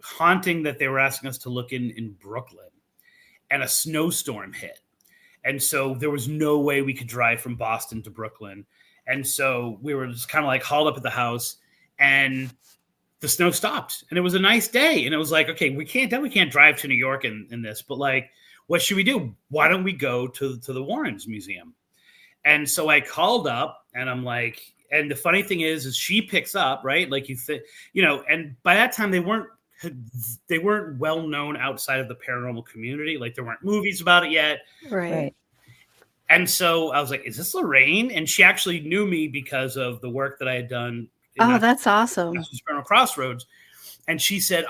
haunting that they were asking us to look in Brooklyn, and a snowstorm hit. And so there was no way we could drive from Boston to Brooklyn. And so we were just kind of like hauled up at the house, and the snow stopped, and it was a nice day. And it was like, okay, we can't drive to New York in this, but like, what should we do? Why don't we go to the Warrens Museum? And so I called up, and I'm like, and the funny thing is she picks up, right? Like and by that time they weren't well known outside of the paranormal community. Like there weren't movies about it yet. Right. And so I was like, is this Lorraine? And she actually knew me because of the work that I had done. That's awesome. Crossroads. And she said,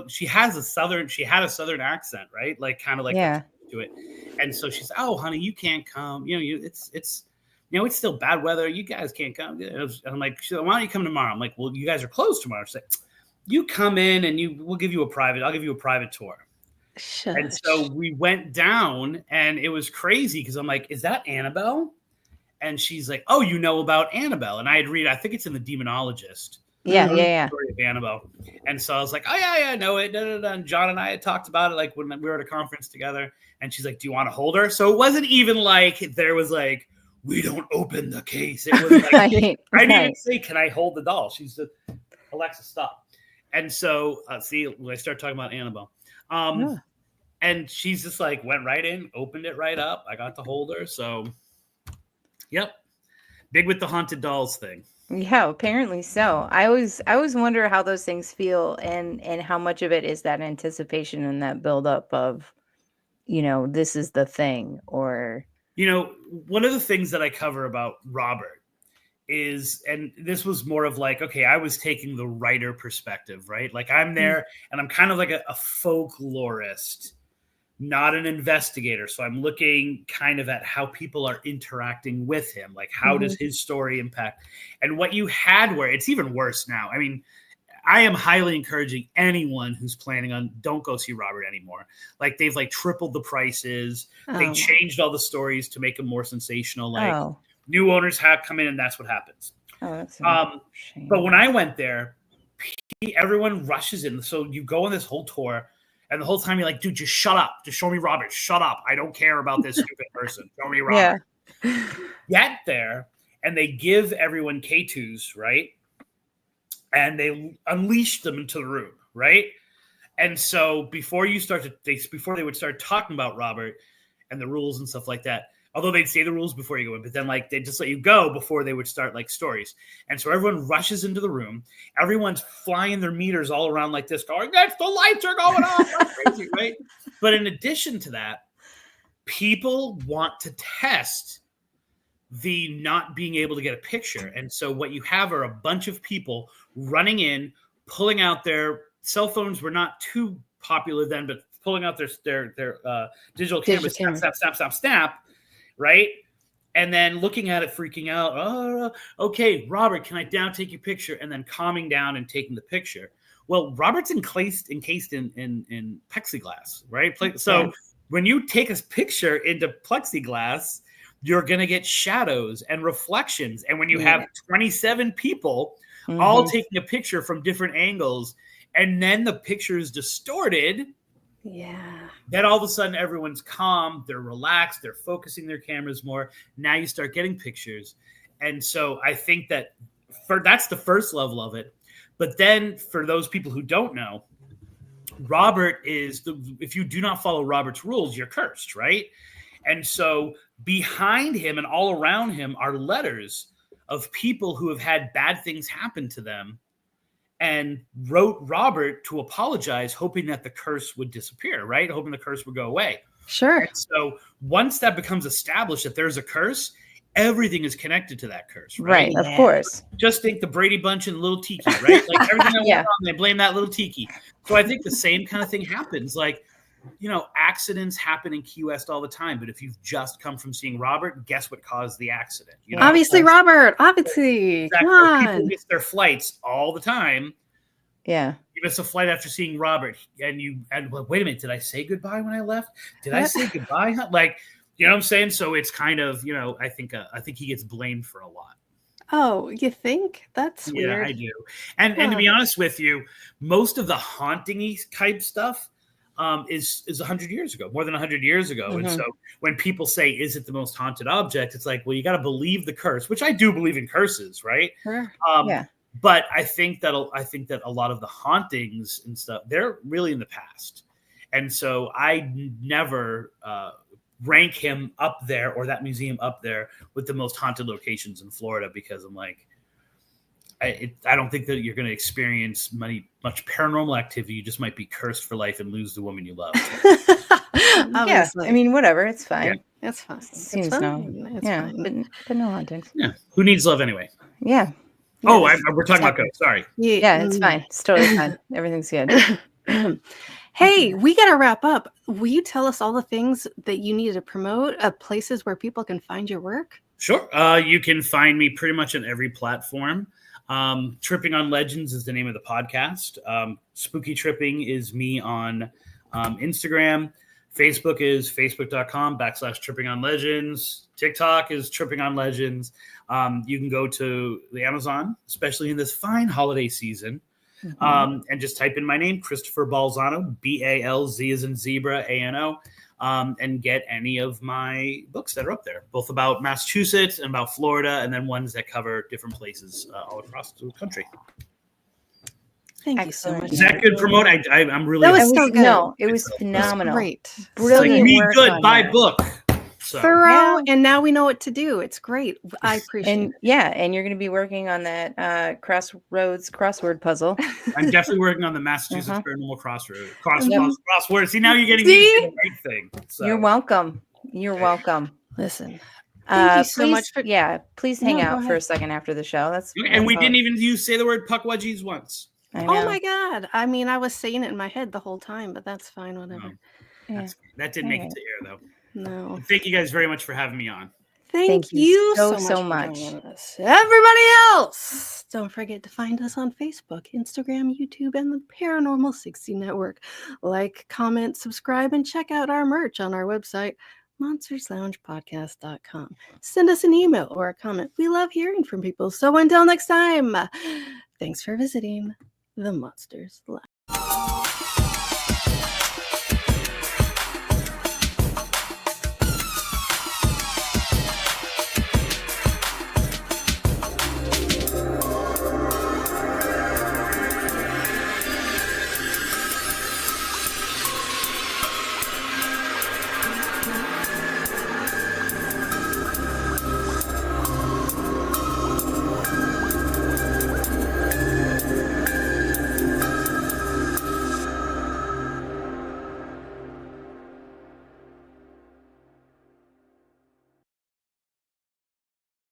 she had a Southern accent, right? Like kind of like to it. And so she said, oh, honey, you can't come. It's still bad weather. You guys can't come. And I'm like, why don't you come tomorrow? I'm like, well, you guys are closed tomorrow. She's like, you come in and I'll give you a private tour. Shush. And so we went down, and it was crazy because I'm like, is that Annabelle? And she's like, oh, you know about Annabelle. And I think it's in the Demonologist. Yeah. Story of Annabelle. And so I was like, oh, yeah, I know it. And John and I had talked about it like when we were at a conference together. And she's like, do you want to hold her? So it wasn't even like there was like, we don't open the case. It was like, I didn't even say, can I hold the doll? She's just, Alexa, stop. And so, when I start talking about Annabelle. And she's just like, went right in, opened it right up. I got to hold her. So, yep. Big with the haunted dolls thing. Yeah, apparently so. I always wonder how those things feel, and how much of it is that anticipation and that buildup of, this is the thing, or one of the things that I cover about Robert is, and this was more of like, okay, I was taking the writer perspective, right? Like I'm there and I'm kind of like a folklorist, not an investigator. So I'm looking kind of at how people are interacting with him. Like how does his story impact? And what you had where it's even worse now. I mean, I am highly encouraging anyone who's planning on, don't go see Robert anymore. Like they've like tripled the prices. They changed all the stories to make them more sensational. Like new owners have come in, and that's what happens. That's shame. But when I went there, everyone rushes in. So you go on this whole tour, and the whole time you're like, dude, just shut up. Just show me Robert. Shut up. I don't care about this stupid person. Show me Robert. Yeah. Get there, and they give everyone K2s, right? And they unleash them into the room, right? And so before they would start talking about Robert and the rules and stuff like that, although they'd say the rules before you go in, but then like they just let you go before they would start like stories. And so everyone rushes into the room. Everyone's flying their meters all around like this, going, "That's the lights are going off." That's crazy, right? But in addition to that, people want to test the not being able to get a picture. And so what you have are a bunch of people running in, pulling out their cell phones. Were not too popular then, but pulling out their digital cameras, snap, right? And then looking at it, freaking out. Oh, okay, Robert, can I now take your picture? And then calming down and taking the picture. Well, Robert's encased in plexiglass, right? So when you take a picture into plexiglass, you're going to get shadows and reflections. And when you have 27 people all taking a picture from different angles, and then the picture is distorted. Yeah. Then all of a sudden everyone's calm, they're relaxed, they're focusing their cameras more. Now you start getting pictures. And so I think that that's the first level of it. But then for those people who don't know, Robert if you do not follow Robert's rules, you're cursed, right? And so behind him and all around him are letters of people who have had bad things happen to them and wrote Robert to apologize, hoping that the curse would disappear, right? Hoping the curse would go away. Sure. And so once that becomes established that there's a curse, everything is connected to that curse, right? Right, of course. Just think the Brady Bunch and Little Tiki, right? Like everything that went on, they blame that Little Tiki. So I think the same kind of thing happens. Like, accidents happen in Key West all the time, but if you've just come from seeing Robert, guess what caused the accident? Obviously, Robert. Obviously, exactly. Come on. People miss their flights all the time. Yeah. You miss a flight after seeing Robert, and wait a minute, did I say goodbye when I left? Did I say goodbye? Like, you know what I'm saying? So it's kind of, I think he gets blamed for a lot. Oh, you think? That's weird. Yeah, I do. And to be honest with you, most of the haunting-y type stuff is 100 years ago, more than 100 years ago. And so when people say, is it the most haunted object? It's like, well, you got to believe the curse, which I do believe in curses, right? Sure. But I think that a lot of the hauntings and stuff, they're really in the past. And so I never rank him up there or that museum up there with the most haunted locations in Florida, because I'm like, I don't think that you're going to experience much paranormal activity. You just might be cursed for life and lose the woman you love. Yeah, I mean, whatever, it's fine. Yeah. That's fine. Seems fine. but no hauntings. Yeah, who needs love anyway? Yeah. Oh, we're talking about ghosts. Sorry. Yeah, it's fine. It's totally fine. Everything's good. Hey, we got to wrap up. Will you tell us all the things that you need to promote, places where people can find your work? Sure. You can find me pretty much on every platform. Tripping on Legends is the name of the podcast. Spooky Tripping is me on Instagram. Facebook is facebook.com/Tripping on Legends. TikTok is Tripping on Legends. You can go to the Amazon, especially in this fine holiday season, and just type in my name, Christopher Balzano, BALZ as in zebra, ANO, and get any of my books that are up there, both about Massachusetts and about Florida, and then ones that cover different places all across the country. Thank you so much. Is that good promote? I'm really. That was so good. No, it was phenomenal. Great. Brilliant. Like, read work good, on buy that. book. So. Thorough, and now we know what to do. It's great. I appreciate it. And you're going to be working on that Crossroads crossword puzzle. I'm definitely working on the Massachusetts Paranormal crossword. See, now you're getting me to the right thing. So. You're welcome. You're welcome. Listen. Thank you so much for please hang out for a second after the show. And we didn't even say the word puckwudgies once. I know. Oh my God. I mean, I was saying it in my head the whole time, but that's fine, whatever. That didn't make it to air though. No. Thank you guys very much for having me on. Thank you so much. Everybody else, don't forget to find us on Facebook, Instagram, YouTube, and the Paranormal 60 Network. Like, comment, subscribe, and check out our merch on our website, monstersloungepodcast.com. Send us an email or a comment. We love hearing from people. So until next time, thanks for visiting the Monsters Lounge.